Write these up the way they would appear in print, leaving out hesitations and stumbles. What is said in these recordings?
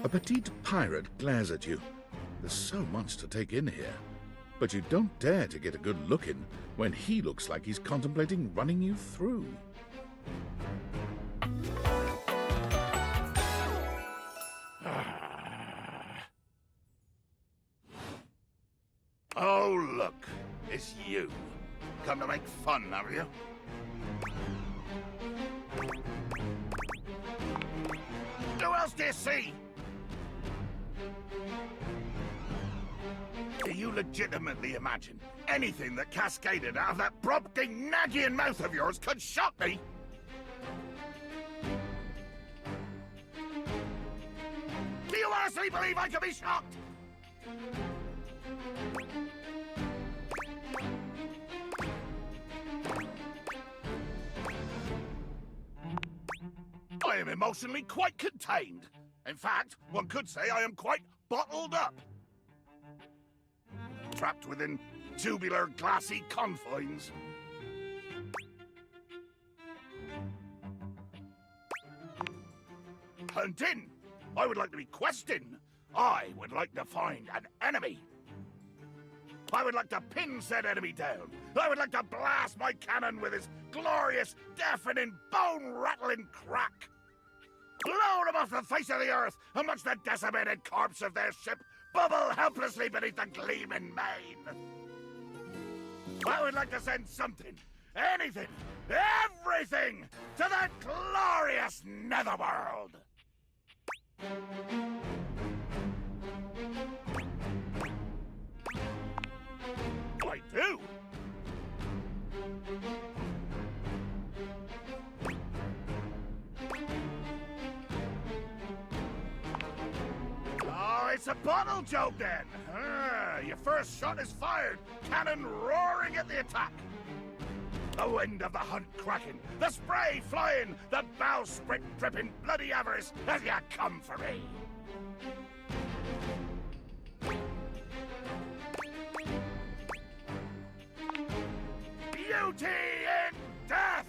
A petite pirate glares at you. There's so much to take in here. But you don't dare to get a good look in when he looks like he's contemplating running you through. Oh, look. It's you. Come to make fun, have you? Who else do you see? Do you legitimately imagine anything that cascaded out of that Brobdingnagian mouth of yours could shock me? Do you honestly believe I could be shocked? I am emotionally quite contained. In fact, one could say I am quite bottled up. Trapped within tubular, glassy confines. Hunting! I would like to be questioned. I would like to find an enemy. I would like to pin said enemy down. I would like to blast my cannon with his glorious, deafening, bone-rattling crack. Blow them off the face of the earth amongst the decimated corpse of their ship bubble helplessly beneath the gleaming main. I would like to send something, anything, everything to that glorious netherworld. I do. Oh, it's a bottle joke then. Your first shot is fired, cannon roaring at the attack. The wind of the hunt cracking, the spray flying, the bowsprit dripping bloody avarice as you come for me. Beauty in death!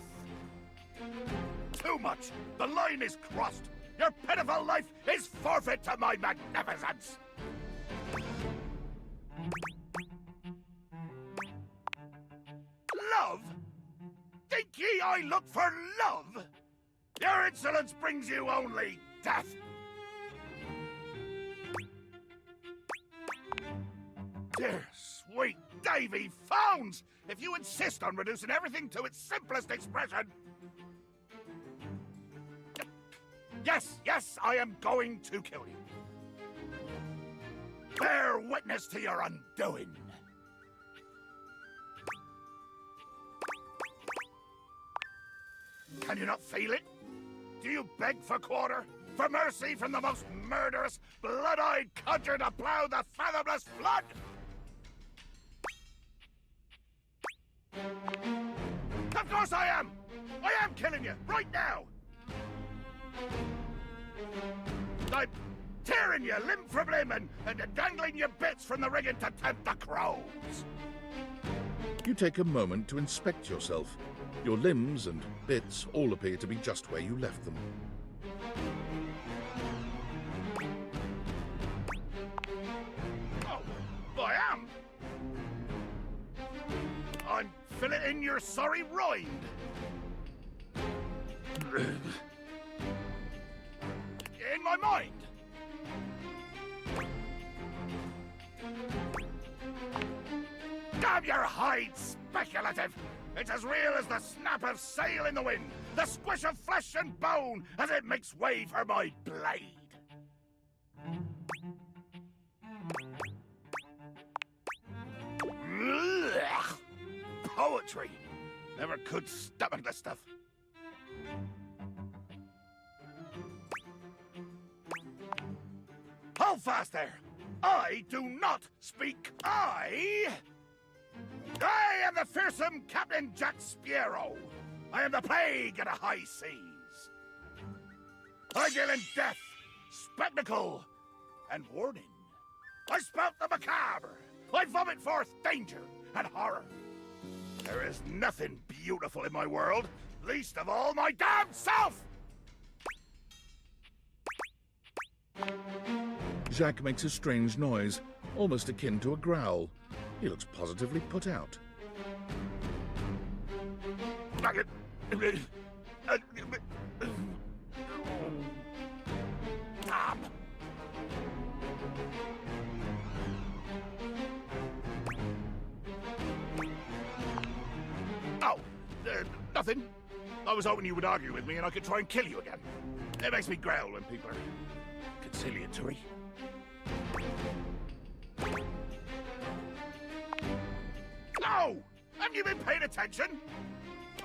Too much. The line is crossed. Your pitiful life is forfeit to my magnificence. Love? Think ye I look for love? Your insolence brings you only death. Dear sweet Davy Phones, if you insist on reducing everything to its simplest expression... Yes, I am going to kill you. Bear witness to your undoing. Can you not feel it? Do you beg for quarter? For mercy from the most murderous, blood-eyed cudger to plough the fathomless flood? Of course I am! I am killing you, right now! I'm tearing you limb from limb and dangling your bits from the rigging to tempt the crows! You take a moment to inspect yourself. Your limbs and bits all appear to be just where you left them. Oh, I am! I'm filleting your sorry rind! In my mind! Damn your hide, speculative! It's as real as the snap of sail in the wind, the squish of flesh and bone as it makes way for my blade. Ugh. Poetry! Never could stomach the stuff. Hold fast there! I do not speak I am the fearsome Captain Jacques Pierrot. I am the plague of the high seas. I deal in death, spectacle, and warning. I spout the macabre. I vomit forth danger and horror. There is nothing beautiful in my world, least of all my damn self! Jacques makes a strange noise, almost akin to a growl. He looks positively put out. Nothing. I was hoping you would argue with me and I could try and kill you again. It makes me growl when people are conciliatory. No! Haven't you been paying attention?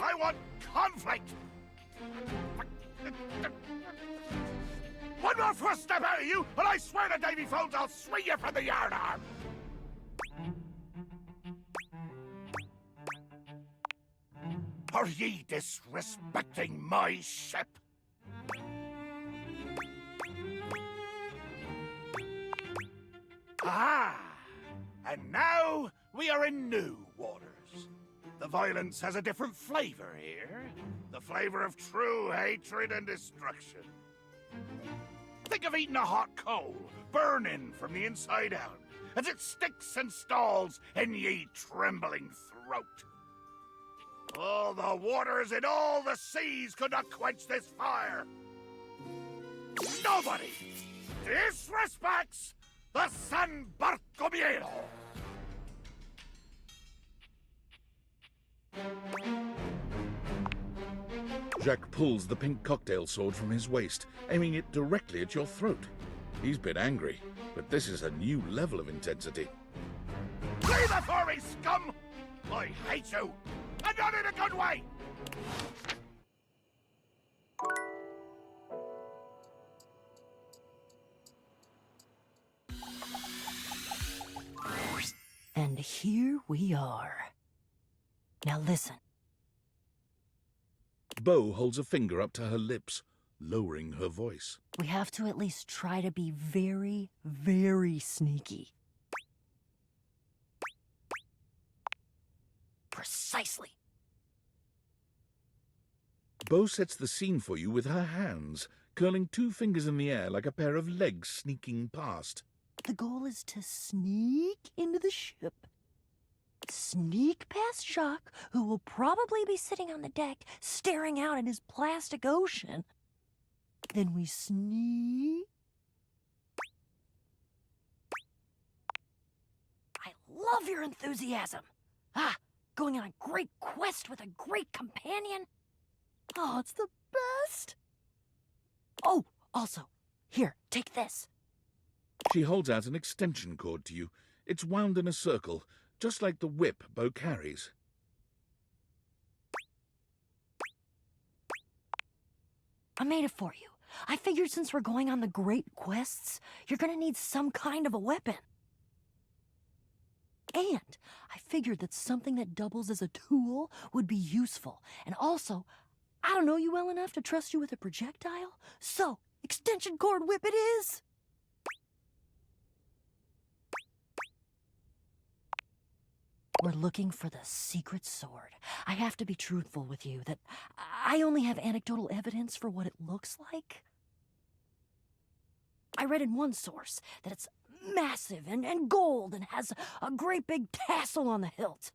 I want conflict! One more first step out of you, and I swear to Davy Phones I'll swing you from the yardarm! Are ye disrespecting my ship? Ah! And now we are in new waters. The violence has a different flavor here. The flavor of true hatred and destruction. Think of eating a hot coal, burning from the inside out, as it sticks and stalls in ye trembling throat. All the waters in all the seas could not quench this fire. Nobody disrespects the San Bartolomeo. Jacques pulls the pink cocktail sword from his waist, aiming it directly at your throat. He's been angry, but this is a new level of intensity. Leave it for me, scum! I hate you, and not in a good way! And here we are. Now listen. Bo holds a finger up to her lips, lowering her voice. We have to at least try to be very, very sneaky. Precisely. Bo sets the scene for you with her hands, curling two fingers in the air like a pair of legs sneaking past. The goal is to sneak into the ship. Sneak past Jacques, who will probably be sitting on the deck staring out at his plastic ocean. Then we sneak. I love your enthusiasm. Going on a great quest with a great companion. Oh, it's the best. Oh, also, here, take this. She holds out an extension cord to you. It's wound in a circle, just like the whip Bo carries. I made it for you. I figured since we're going on the great quests, you're gonna need some kind of a weapon. And I figured that something that doubles as a tool would be useful. And also, I don't know you well enough to trust you with a projectile. So, extension cord whip it is! We're looking for the secret sword. I have to be truthful with you that I only have anecdotal evidence for what it looks like. I read in one source that it's massive and gold and has a great big tassel on the hilt.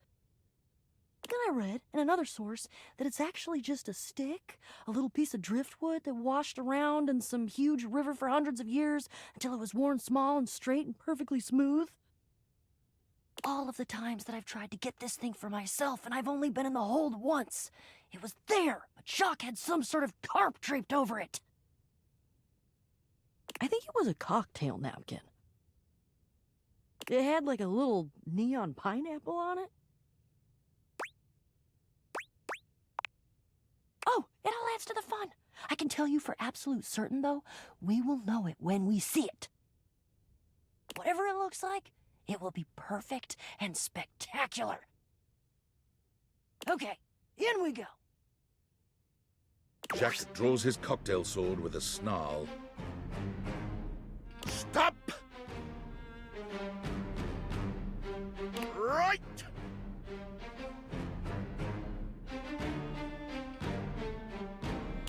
Then I read in another source that it's actually just a stick, a little piece of driftwood that washed around in some huge river for hundreds of years until it was worn small and straight and perfectly smooth. All of the times that I've tried to get this thing for myself, and I've only been in the hold once. It was there, but Jacques had some sort of tarp draped over it. I think it was a cocktail napkin. It had like a little neon pineapple on it. Oh, it all adds to the fun. I can tell you for absolute certain, though, we will know it when we see it. Whatever it looks like, it will be perfect and spectacular. Okay, in we go. Jacques draws his cocktail sword with a snarl. Stop! Right!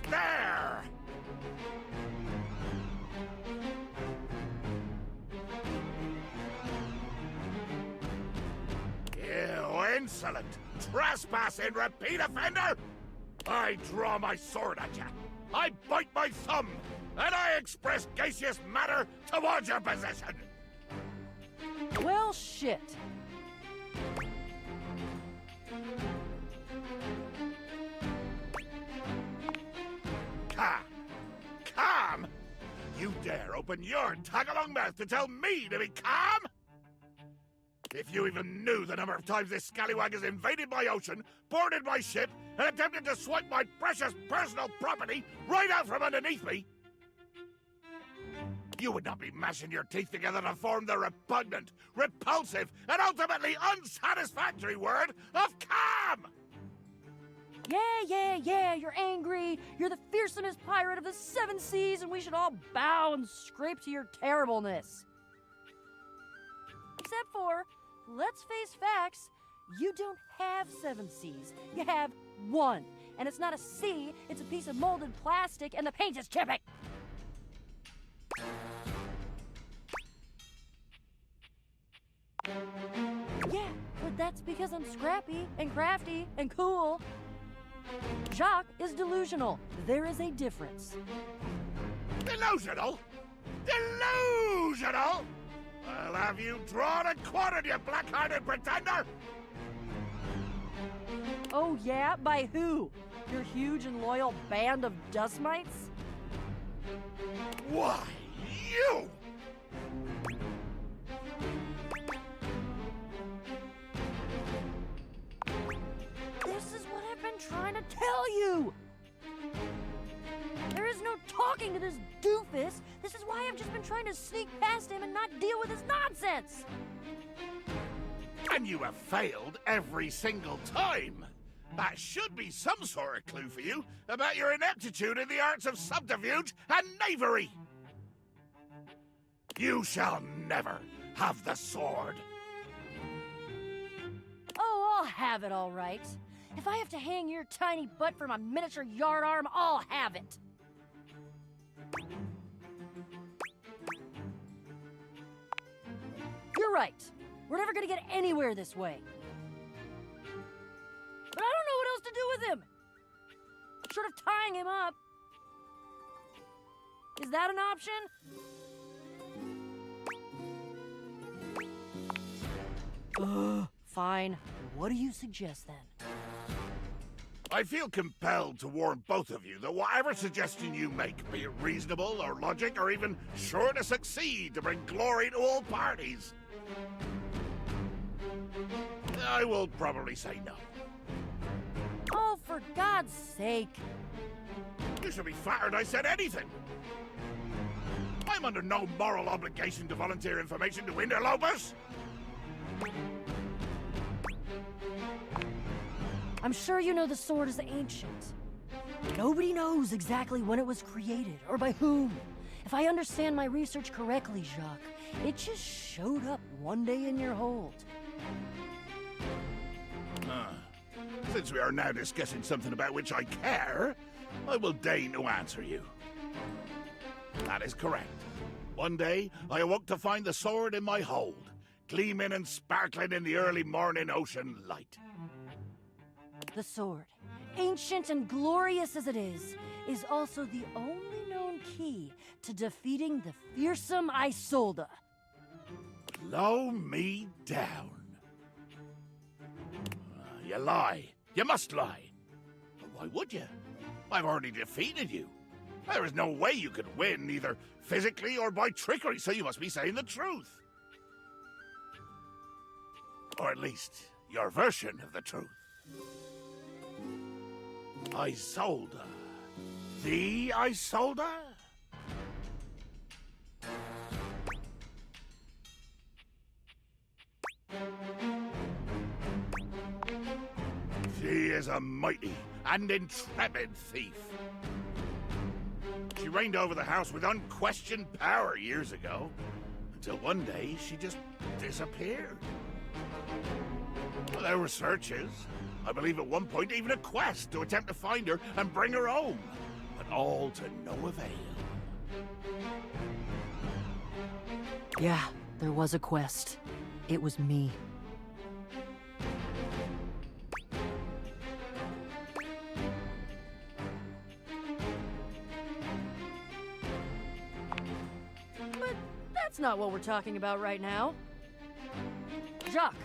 There! insolent, trespassing, repeat offender, I draw my sword at you. I bite my thumb, and I express gaseous matter towards your possession. Well, shit. Calm. Calm? You dare open your tag-along mouth to tell me to be calm? If you even knew the number of times this scallywag has invaded my ocean, boarded my ship, and attempted to swipe my precious personal property right out from underneath me, you would not be mashing your teeth together to form the repugnant, repulsive, and ultimately unsatisfactory word of calm! Yeah, you're angry. You're the fearsomest pirate of the 7 seas, and we should all bow and scrape to your terribleness. Except for, let's face facts, you don't have 7 seas. You have 1. And it's not a sea, it's a piece of molded plastic, and the paint is chipping. Yeah, but that's because I'm scrappy and crafty and cool. Jacques is delusional. There is a difference. Delusional? Delusional? I'll have you drawn and quartered, you black-hearted pretender! Oh yeah? By who? Your huge and loyal band of dust mites? Why, you! This is what I've been trying to tell you! There is no talking to this doofus. This is why I've just been trying to sneak past him and not deal with his nonsense. And you have failed every single time. That should be some sort of clue for you about your ineptitude in the arts of subterfuge and knavery. You shall never have the sword. Oh, I'll have it all right. If I have to hang your tiny butt for my miniature yard arm, I'll have it. You're right. We're never gonna get anywhere this way. But I don't know what else to do with him. Short of tying him up. Is that an option? Fine. What do you suggest then? I feel compelled to warn both of you that whatever suggestion you make, be it reasonable or logic or even sure to succeed to bring glory to all parties, I will probably say no. Oh, for God's sake. You should be flattered I said anything. I'm under no moral obligation to volunteer information to interlopers. I'm sure you know the sword is ancient. Nobody knows exactly when it was created or by whom. If I understand my research correctly, Jacques, it just showed up one day in your hold. Since we are now discussing something about which I care, I will deign to answer you. That is correct. One day, I awoke to find the sword in my hold, gleaming and sparkling in the early morning ocean light. The sword, ancient and glorious as it is also the only known key to defeating the fearsome Isolde. Blow me down. You lie. You must lie. But why would you? I've already defeated you. There is no way you could win, either physically or by trickery, so you must be saying the truth. Or at least, your version of the truth. Isolde. The Isolde? She is a mighty and intrepid thief. She reigned over the house with unquestioned power years ago, until one day she just disappeared. Well, there were searches. I believe at one point even a quest to attempt to find her and bring her home, but all to no avail. Yeah, there was a quest. It was me. That's not what we're talking about right now. Jacques,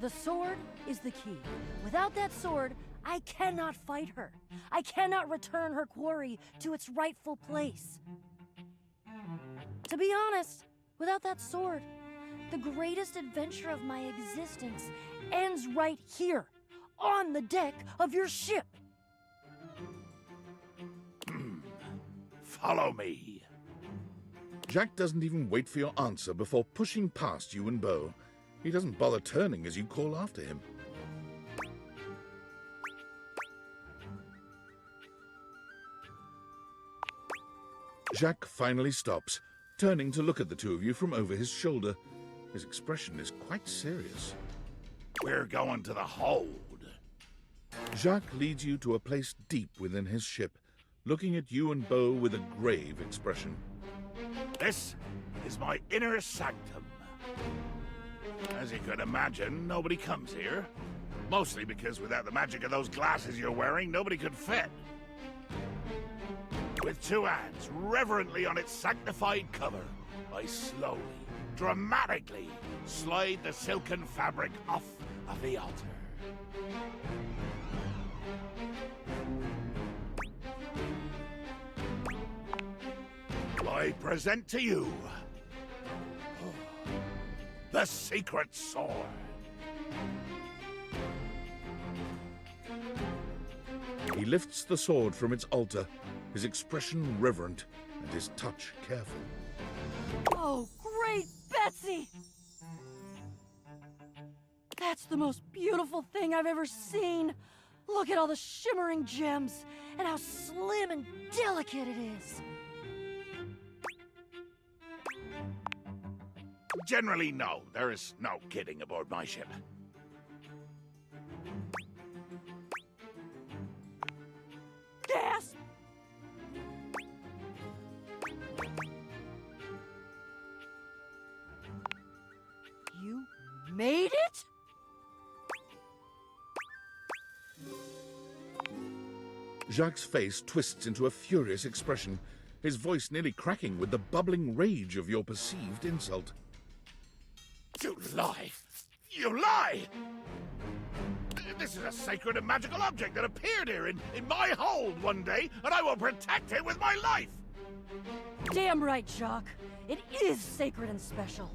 the sword is the key. Without that sword, I cannot fight her. I cannot return her quarry to its rightful place. To be honest, without that sword, the greatest adventure of my existence ends right here, on the deck of your ship. Follow me. Jacques doesn't even wait for your answer before pushing past you and Beau. He doesn't bother turning as you call after him. Jacques finally stops, turning to look at the two of you from over his shoulder. His expression is quite serious. We're going to the hold. Jacques leads you to a place deep within his ship, looking at you and Beau with a grave expression. This is my inner sanctum. As you could imagine, nobody comes here. Mostly because without the magic of those glasses you're wearing, nobody could fit. With two hands reverently on its sanctified cover, I slowly, dramatically slide the silken fabric off of the altar. I present to you the secret sword. He lifts the sword from its altar, his expression reverent and his touch careful. Oh, great Betsy! That's the most beautiful thing I've ever seen. Look at all the shimmering gems and how slim and delicate it is. Generally, no. There is no kidding aboard my ship. Gasp! You made it? Jacques' face twists into a furious expression, his voice nearly cracking with the bubbling rage of your perceived insult. You lie! You lie! This is a sacred and magical object that appeared here in my hold one day, and I will protect it with my life! Damn right, Jacques. It is sacred and special.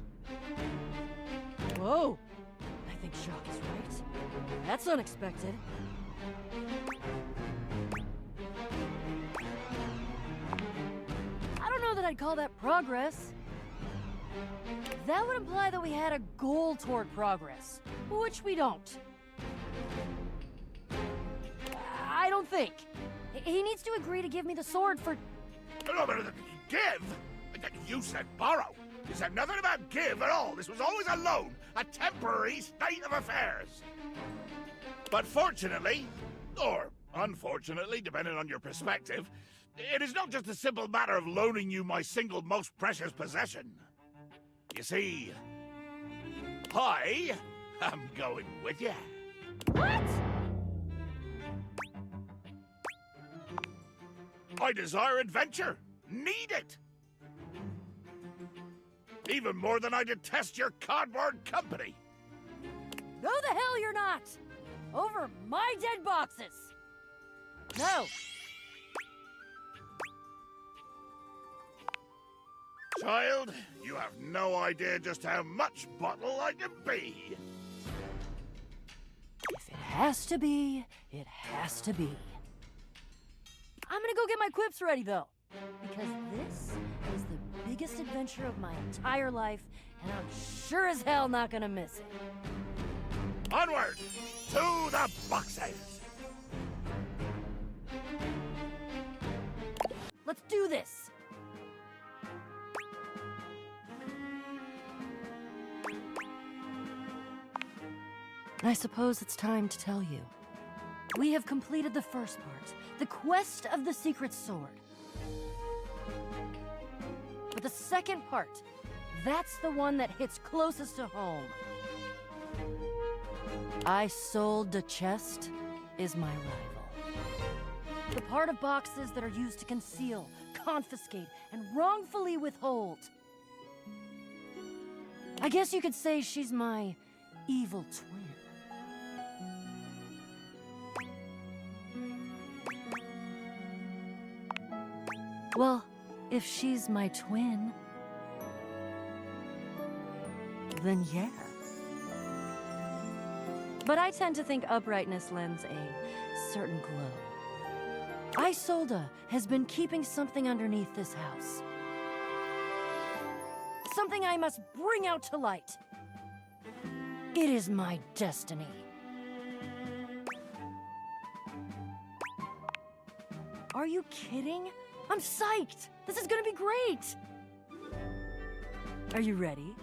Whoa. I think Jacques is right. That's unexpected. I don't know that I'd call that progress. That would imply that we had a goal toward progress, which we don't. I don't think. He needs to agree to give me the sword for... No, but give? You said borrow. You said nothing about give at all. This was always a loan, a temporary state of affairs. But fortunately, or unfortunately, depending on your perspective, it is not just a simple matter of loaning you my single most precious possession. You see, I am going with you. What? I desire adventure. Need it. Even more than I detest your cardboard company. No, the hell you're not! Over my dead boxes! No! Child, you have no idea just how much bottle I can be. If it has to be, it has to be. I'm gonna go get my quips ready, though. Because this is the biggest adventure of my entire life, and I'm sure as hell not gonna miss it. Onward to the boxes. Let's do this! I suppose it's time to tell you. We have completed the first part, the quest of the secret sword. But the second part, that's the one that hits closest to home. I sold the chest is my rival. The part of boxes that are used to conceal, confiscate, and wrongfully withhold. I guess you could say she's my evil twin. Well, if she's my twin, then yeah. But I tend to think uprightness lends a certain glow. Isolde has been keeping something underneath this house. Something I must bring out to light. It is my destiny. Are you kidding? I'm psyched! This is gonna be great! Are you ready?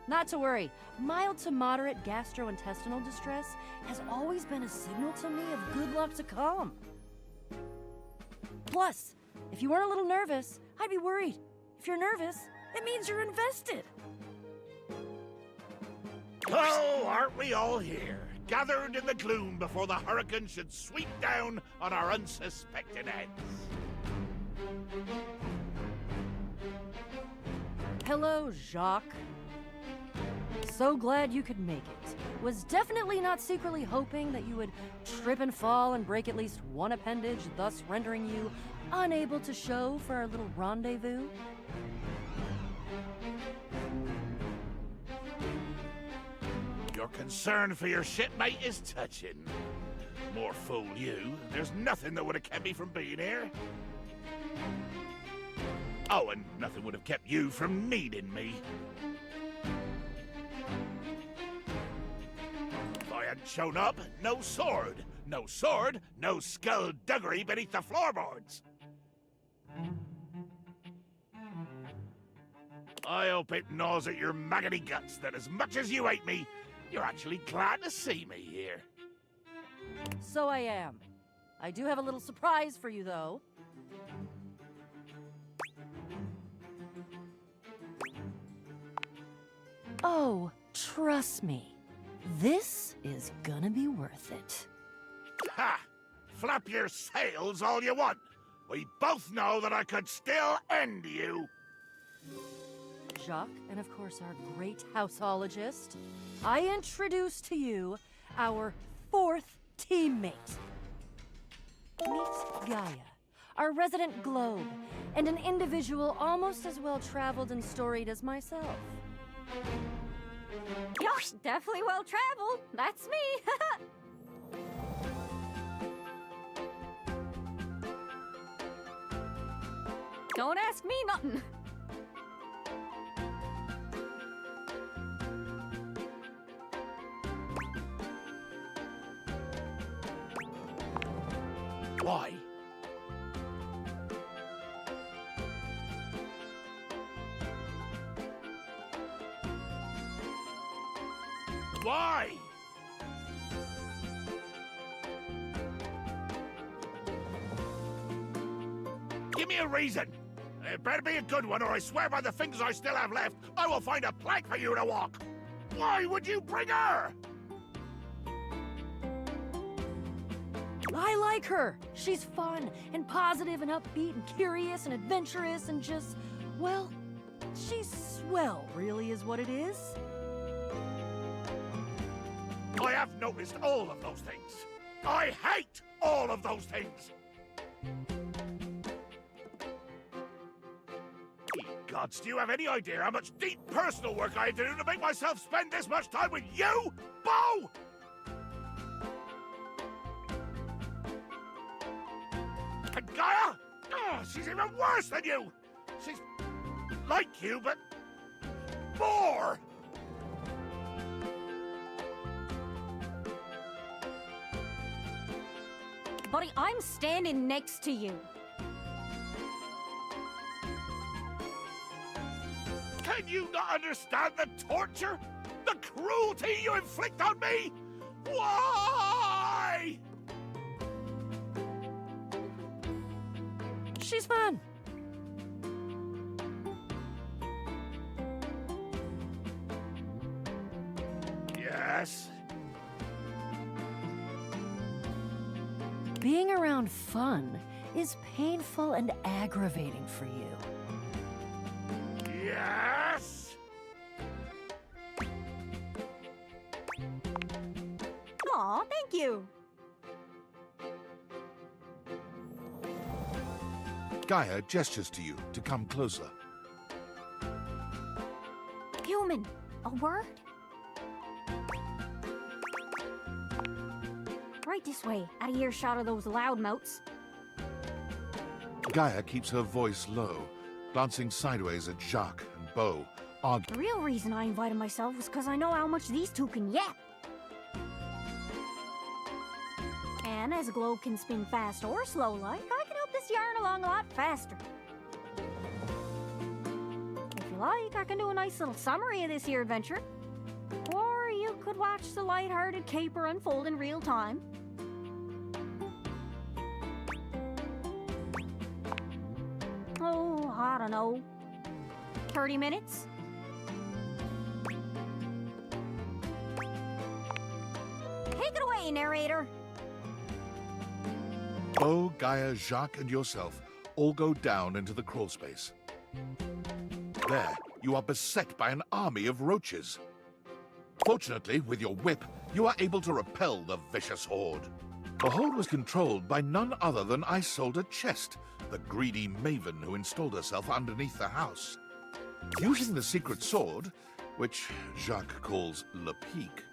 Not to worry. Mild to moderate gastrointestinal distress has always been a signal to me of good luck to come. Plus, if you weren't a little nervous, I'd be worried. If you're nervous, it means you're invested. Oh, aren't we all here, gathered in the gloom before the hurricane should sweep down on our unsuspecting heads? Hello, Jacques. So glad you could make it. Was definitely not secretly hoping that you would trip and fall and break at least one appendage, thus rendering you unable to show for our little rendezvous. Your concern for your shipmate is touching. More fool you. There's nothing that would have kept me from being here. Oh, and nothing would have kept you from needing me. If I hadn't shown up, no sword. No sword, no skullduggery beneath the floorboards. I hope it gnaws at your maggoty guts that as much as you hate me, you're actually glad to see me here. So I am. I do have a little surprise for you, though. Oh, trust me. This is gonna be worth it. Ha! Flap your sails all you want. We both know that I could still end you. Jacques, and of course our great houseologist, I introduce to you our fourth teammate. Meet Gaia, our resident globe, and an individual almost as well-traveled and storied as myself. Yosh, definitely well-traveled. That's me. Don't ask me nothing. Why? Why? Give me a reason. It better be a good one, or I swear by the fingers I still have left, I will find a plank for you to walk. Why would you bring her? I like her. She's fun and positive and upbeat and curious and adventurous and just, well, she's swell, really is what it is. I have noticed all of those things. I hate all of those things. Ye gods, do you have any idea how much deep personal work I had to do to make myself spend this much time with you, Bo? And Gaia? Oh, she's even worse than you. She's like you, but more. Buddy, I'm standing next to you. Can you not understand the torture? The cruelty you inflict on me? Why? She's fun. Yes. Being around fun is painful and aggravating for you. Yes! Aw, thank you. Gaia gestures to you to come closer. Human, a word? Right this way, out of earshot of those loudmouths. Gaia keeps her voice low, glancing sideways at Jacques and Beau, The arguing. real reason I invited myself was because I know how much these two can yap. And as a globe can spin fast or slow like, I can help this yarn along a lot faster. If you like, I can do a nice little summary of this here adventure. Or you could watch the light-hearted caper unfold in real time. Oh, I don't know. 30 minutes? Take it away, narrator. Beau, Gaia, Jacques, and yourself all go down into the crawl space. There, you are beset by an army of roaches. Fortunately, with your whip, you are able to repel the vicious horde. The horde was controlled by none other than Isolde Chest, the greedy maven who installed herself underneath the house. Using the secret sword, which Jacques calls Le Pique,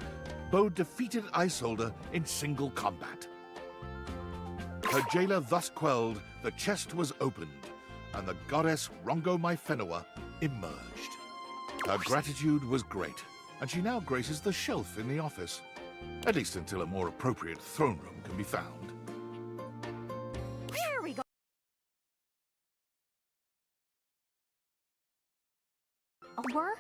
Beau defeated Isolde in single combat. Her jailer thus quelled, the chest was opened, and the goddess Rongo Myfenua emerged. Her gratitude was great, and she now graces the shelf in the office, at least until a more appropriate throne room can be found. There we go. A word?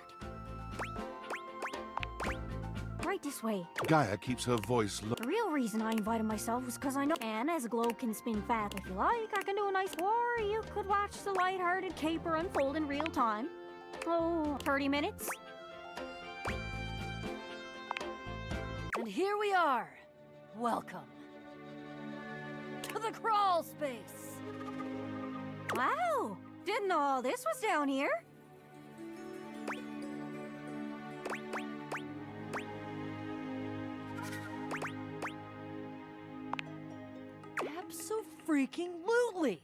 Right this way. Gaia keeps her voice low. The real reason I invited myself was because I know. And as a globe can spin fast, if you like, I can do a nice. Or you could watch the light-hearted caper unfold in real time. Oh, 30 minutes? And here we are. Welcome to the crawl space. Wow! Didn't know all this was down here. Abso-freaking-lutely.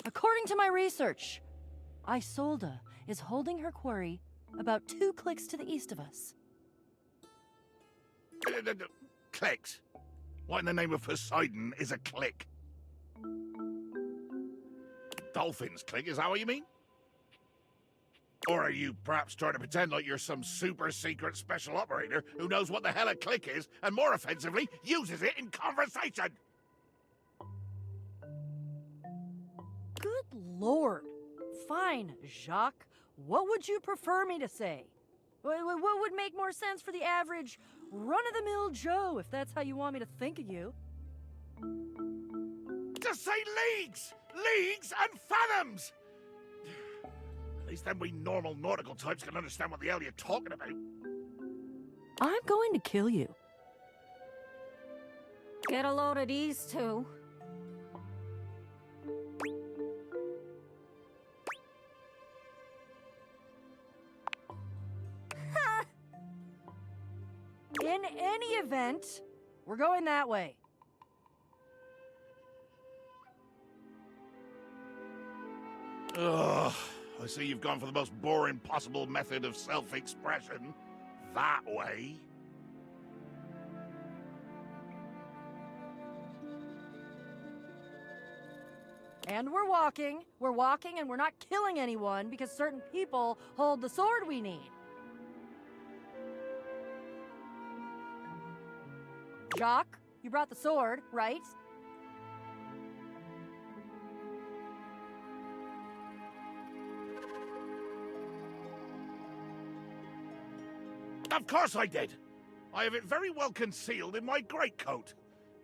According to my research, Isolde is holding her quarry about 2 clicks to the east of us. Clicks? What in the name of Poseidon is a click? Dolphins click, is that what you mean? Or are you perhaps trying to pretend like you're some super secret special operator who knows what the hell a click is, and more offensively, uses it in conversation? Good Lord. Fine, Jacques. What would you prefer me to say? What would make more sense for the average run-of-the-mill Joe, if that's how you want me to think of you? Just say leagues! Leagues and fathoms! At least then we normal nautical types can understand what the hell you're talking about. I'm going to kill you. Get a load of these two. In any event, we're going that way. Ugh, I see you've gone for the most boring possible method of self-expression. That way. And we're walking, and we're not killing anyone because certain people hold the sword we need. Jacques, you brought the sword, right? Of course I did. I have it very well concealed in my greatcoat,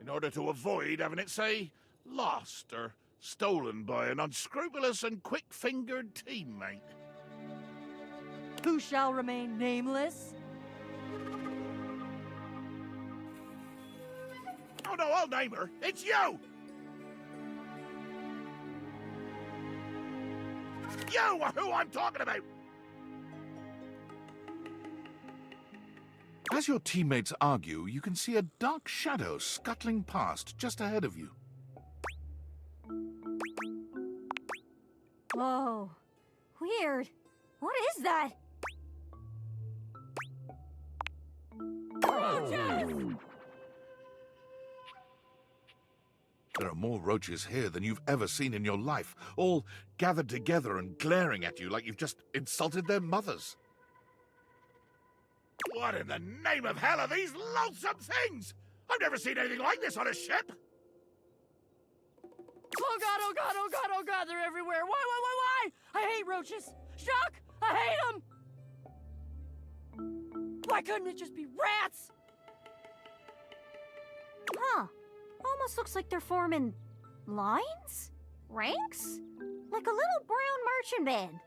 in order to avoid having it, say, lost or stolen by an unscrupulous and quick-fingered teammate. Who shall remain nameless? Oh no, I'll name her. It's you! You are who I'm talking about! As your teammates argue, you can see a dark shadow scuttling past just ahead of you. Whoa. Weird. What is that? Roaches! There are more roaches here than you've ever seen in your life, all gathered together and glaring at you like you've just insulted their mothers. What in the name of hell are these loathsome things? I've never seen anything like this on a ship! Oh god, oh god, oh god, oh god, they're everywhere. Why? I hate roaches. Jacques, I hate them! Why couldn't it just be rats? Huh. Almost looks like they're forming lines? Ranks? Like a little brown marching band.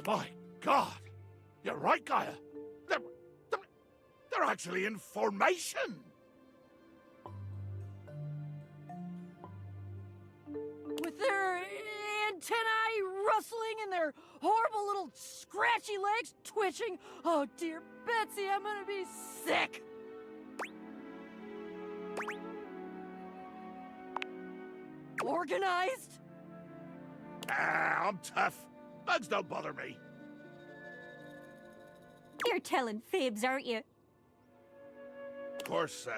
My God! You're right, Gaia. They're actually in formation! With their antennae rustling and their horrible little scratchy legs twitching. Oh dear Betsy, I'm gonna be sick. Organized? Ah, I'm tough. Bugs don't bother me. You're telling fibs, aren't you? Of course,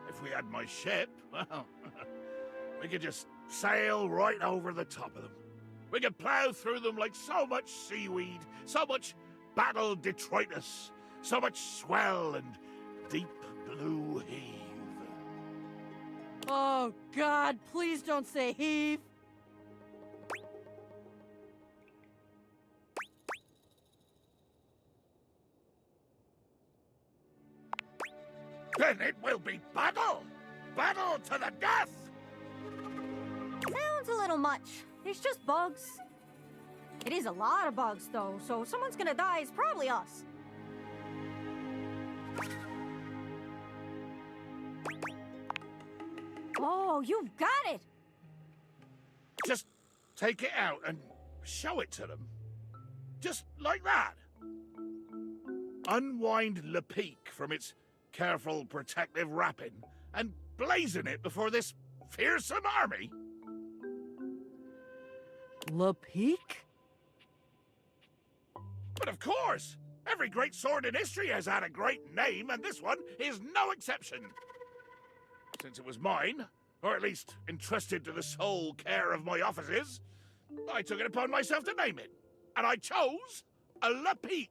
if we had my ship, well, we could just sail right over the top of them. We could plow through them like so much seaweed, so much battle detritus, so much swell and deep blue heave. Oh God, please don't say heave. Then it will be battle! Battle to the death! Sounds a little much. It's just bugs. It is a lot of bugs, though, so if someone's gonna die, it's probably us. Oh, you've got it! Just take it out and show it to them. Just like that. Unwind Le Peak from its careful protective wrapping and blazon it before this fearsome army. Le Peak? But of course, every great sword in history has had a great name, and this one is no exception. Since it was mine, or at least entrusted to the sole care of my offices, I took it upon myself to name it, and I chose a Le Peak.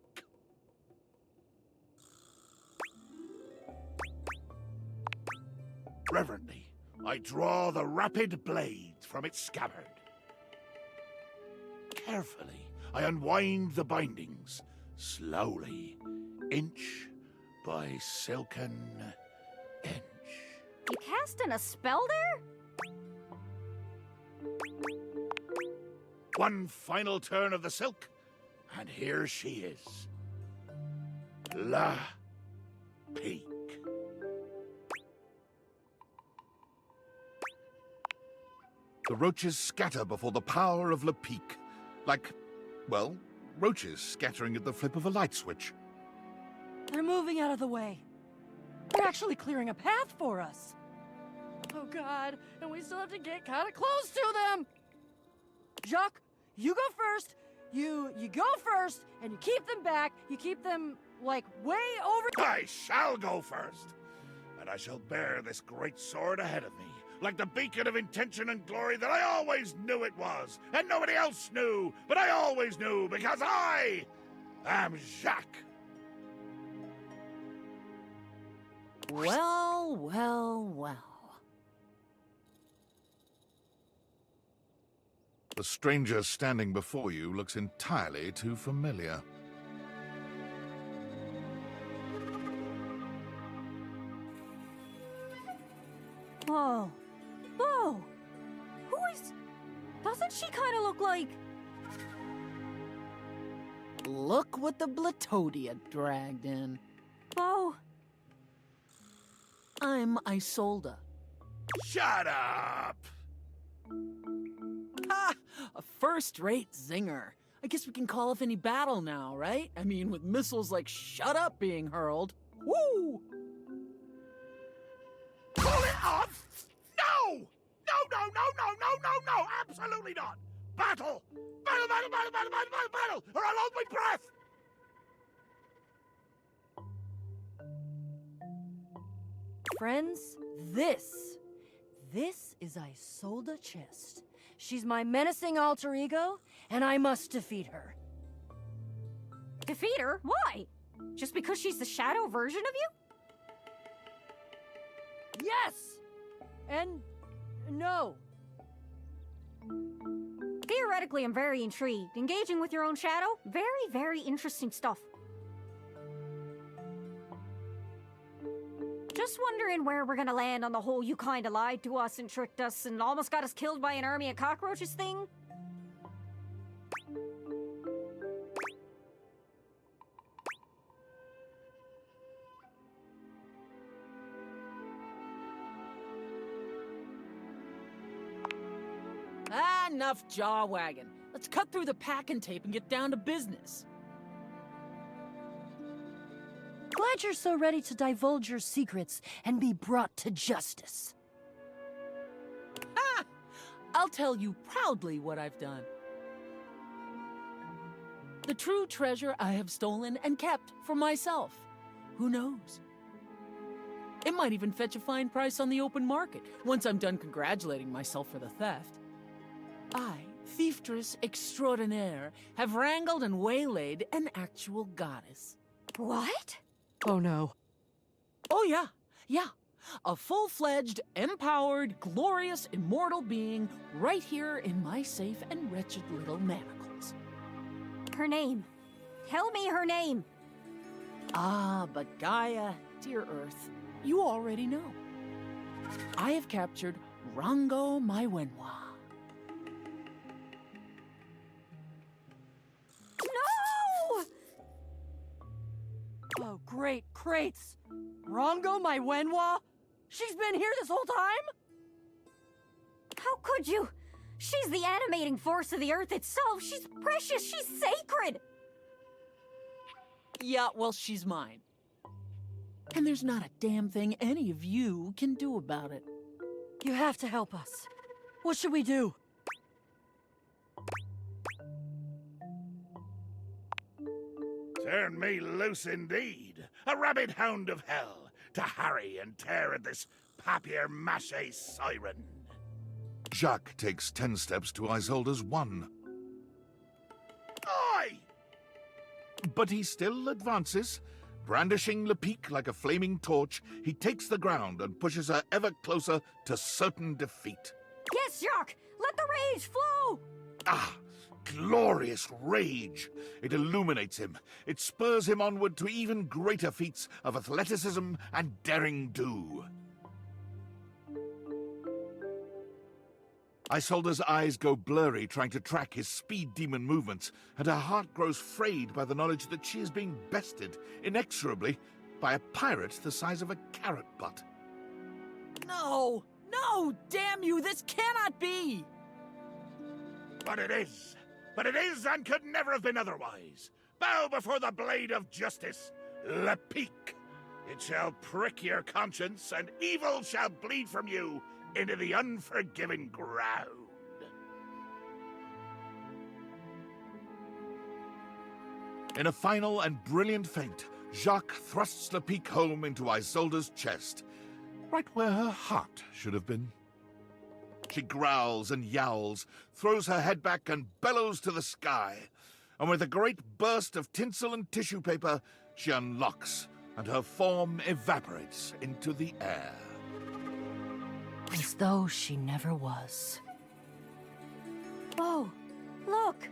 Reverently, I draw the rapid blade from its scabbard. Carefully, I unwind the bindings, slowly, inch by silken inch. You casting a spell there? One final turn of the silk, and here she is. La Peak. The roaches scatter before the power of Le Peak, like, well, roaches scattering at the flip of a light switch. They're moving out of the way. They're actually clearing a path for us. Oh God, and we still have to get kind of close to them. Jacques, you go first. You go first, and you keep them back. You keep them, like, way over... I shall go first, and I shall bear this great sword ahead of me, like the beacon of intention and glory that I always knew it was, and nobody else knew, but I always knew, because I am Jacques. Well, well, well. The stranger standing before you looks entirely too familiar. Whoa. Whoa. Who is... Doesn't she kind of look like... Look what the Blatodia dragged in. Bo? I'm Isolda. Shut up! Ha! A first-rate zinger. I guess we can call off any battle now, right? I mean, with missiles like Shut Up being hurled. Woo! Call it off? No! No, no, no, no, no, no, no! Absolutely not! Battle! Battle, battle, battle, battle, battle, battle, battle! Or I'll hold my breath! Friends, this is Isolde Chest. She's my menacing alter ego, and I must defeat her. Defeat her? Why? Just because she's the shadow version of you? Yes! And no. Theoretically, I'm very intrigued. Engaging with your own shadow? Very, very interesting stuff. Just wondering where we're gonna land on the whole you kinda lied to us and tricked us and almost got us killed by an army of cockroaches thing. Enough jaw wagging. Let's cut through the packing tape and get down to business. Glad you're so ready to divulge your secrets and be brought to justice. I'll tell you proudly what I've done. The true treasure I have stolen and kept for myself. Who knows? It might even fetch a fine price on the open market once I'm done congratulating myself for the theft. I, thieftress extraordinaire, have wrangled and waylaid an actual goddess. What? Oh no. Oh yeah. A full-fledged, empowered, glorious, immortal being right here in my safe and wretched little manacles. Her name. Tell me her name. Ah, but Gaia, dear Earth, you already know. I have captured Rango Maiwenwa. No! Oh, great crates! Rongo, my Wenwa? She's been here this whole time? How could you? She's the animating force of the Earth itself. She's precious. She's sacred. Yeah, well, she's mine. And there's not a damn thing any of you can do about it. You have to help us. What should we do? Turn me loose indeed, a rabid hound of hell, to harry and tear at this papier-mâché siren. Jacques takes 10 steps to Isolde's 1. Aye! But he still advances. Brandishing Le Pique like a flaming torch, he takes the ground and pushes her ever closer to certain defeat. Yes, Jacques! Let the rage flow! Ah! Glorious rage! It illuminates him. It spurs him onward to even greater feats of athleticism and daring-do. Isolde's eyes go blurry trying to track his speed demon movements, and her heart grows frayed by the knowledge that she is being bested inexorably by a pirate the size of a carrot butt. No! No! Damn you! This cannot be! But it is! But it is and could never have been otherwise! Bow before the blade of justice, Le Pique! It shall prick your conscience, and evil shall bleed from you into the unforgiving ground. In a final and brilliant feint, Jacques thrusts Le Pique home into Isolde's chest, right where her heart should have been. She growls and yowls, throws her head back and bellows to the sky, and with a great burst of tinsel and tissue paper, she unlocks, and her form evaporates into the air. As though she never was. Oh, look!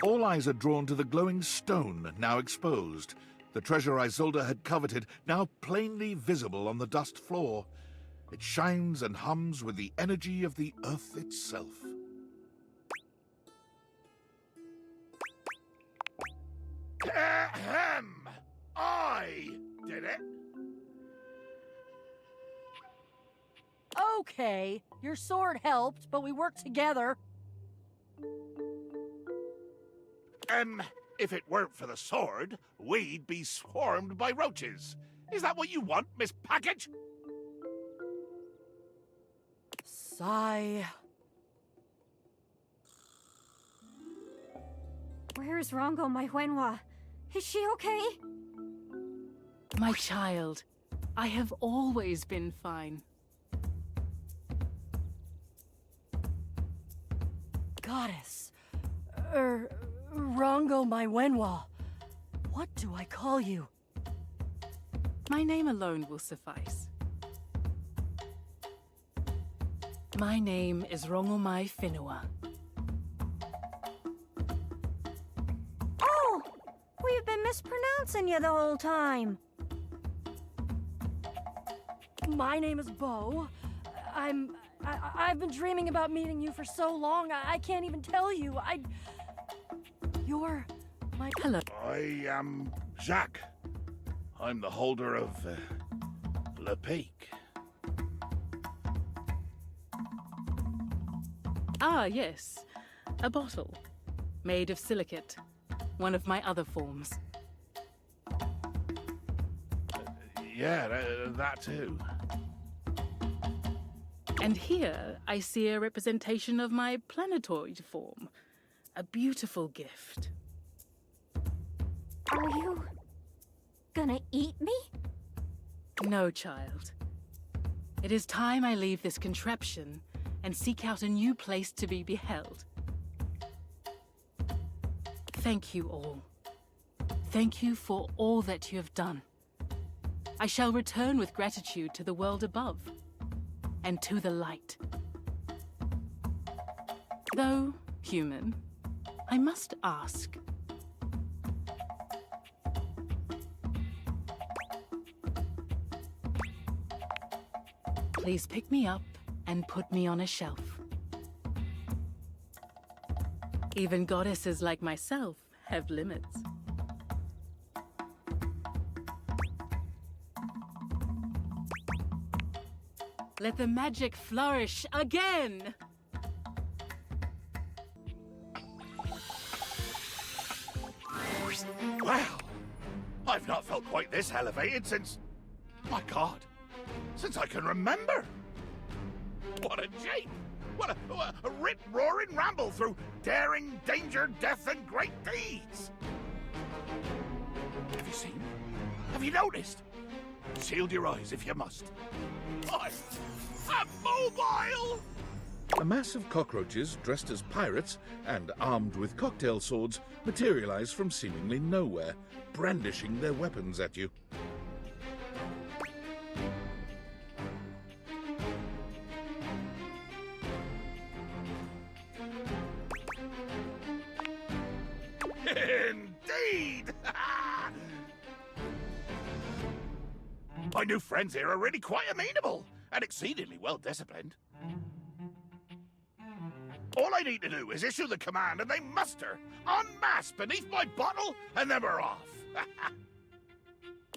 All eyes are drawn to the glowing stone, now exposed. The treasure Isolde had coveted, now plainly visible on the dust floor. It shines and hums with the energy of the earth itself. Ahem! I did it! okay. Your sword helped, but we worked together. If it weren't for the sword, we'd be swarmed by roaches. Is that what you want, Miss Package? Sigh. Where's Rongo, my Wenhua? Is she okay? My child, I have always been fine. Goddess. Rongo my Wenhua. What do I call you? My name alone will suffice. My name is Rongomai Whenua. Oh! We've been mispronouncing you the whole time. My name is Bo. I've been dreaming about meeting you for so long, I can't even tell you. You're my... Hello. I am Jacques. I'm the holder of Le Peak. Ah, yes. A bottle. Made of silicate. One of my other forms. Yeah, that too. And here I see a representation of my planetoid form. A beautiful gift. Are you gonna eat me? No, child. It is time I leave this contraption and seek out a new place to be beheld. Thank you all. Thank you for all that you have done. I shall return with gratitude to the world above and to the light. Though human, I must ask. Please pick me up and put me on a shelf. Even goddesses like myself have limits. Let the magic flourish again! Wow! I've not felt quite this elevated since... My God! Since I can remember! What a jape! What a rip-roaring ramble through daring, danger, death, and great deeds! Have you seen? Have you noticed? Shield your eyes if you must. I'm mobile! A mass of cockroaches dressed as pirates and armed with cocktail swords materialize from seemingly nowhere, brandishing their weapons at you. Indeed! My new friends here are really quite amenable and exceedingly well disciplined. All I need to do is issue the command and they muster en masse beneath my bottle and then we're off.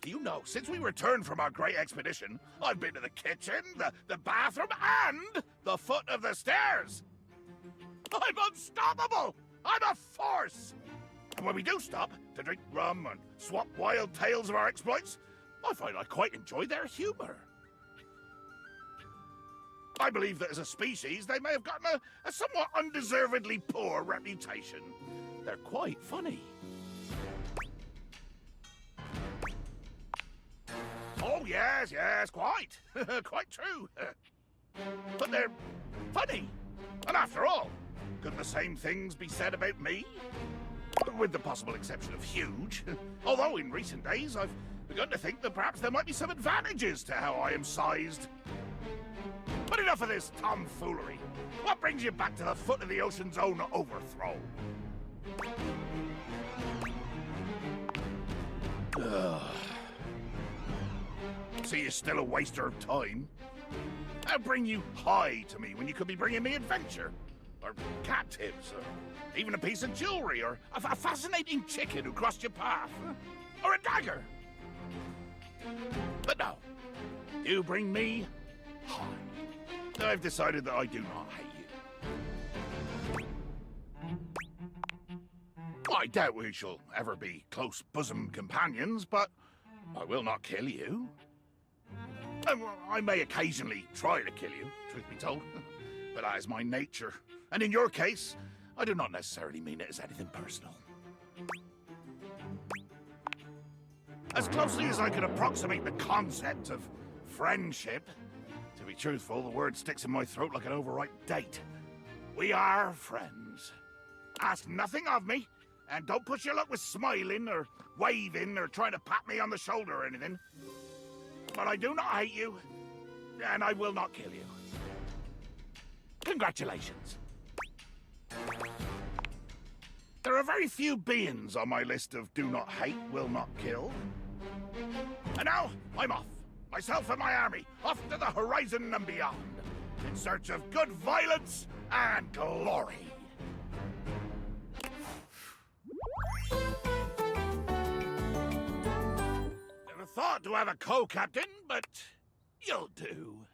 You know, since we returned from our great expedition, I've been to the kitchen, the bathroom, and the foot of the stairs. I'm unstoppable! I'm a force! And when we do stop to drink rum and swap wild tales of our exploits, I find I quite enjoy their humor. I believe that as a species, they may have gotten a somewhat undeservedly poor reputation. They're quite funny. Oh, yes, quite. Quite true. But they're funny. And after all, couldn't the same things be said about me? With the possible exception of huge. Although in recent days, I've begun to think that perhaps there might be some advantages to how I am sized. But enough of this tomfoolery. What brings you back to the foot of the ocean's own overthrow? See, you're still a waster of time. I'll bring you high to me when you could be bringing me adventure. Or cat tips, or even a piece of jewelry, or a fascinating chicken who crossed your path. Or a dagger. But no, you bring me high. I've decided that I do not hate you. I doubt we shall ever be close bosom companions, but I will not kill you. I may occasionally try to kill you, truth be told, but that is my nature. And in your case, I do not necessarily mean it as anything personal. As closely as I could approximate the concept of friendship, to be truthful, the word sticks in my throat like an overripe date. We are friends. Ask nothing of me, and don't push your luck with smiling or waving or trying to pat me on the shoulder or anything. But I do not hate you, and I will not kill you. Congratulations. There are very few beings on my list of do not hate, will not kill. And now, I'm off. Myself and my army, off to the horizon and beyond, in search of good violence and glory. Never thought to have a co-captain, but you'll do.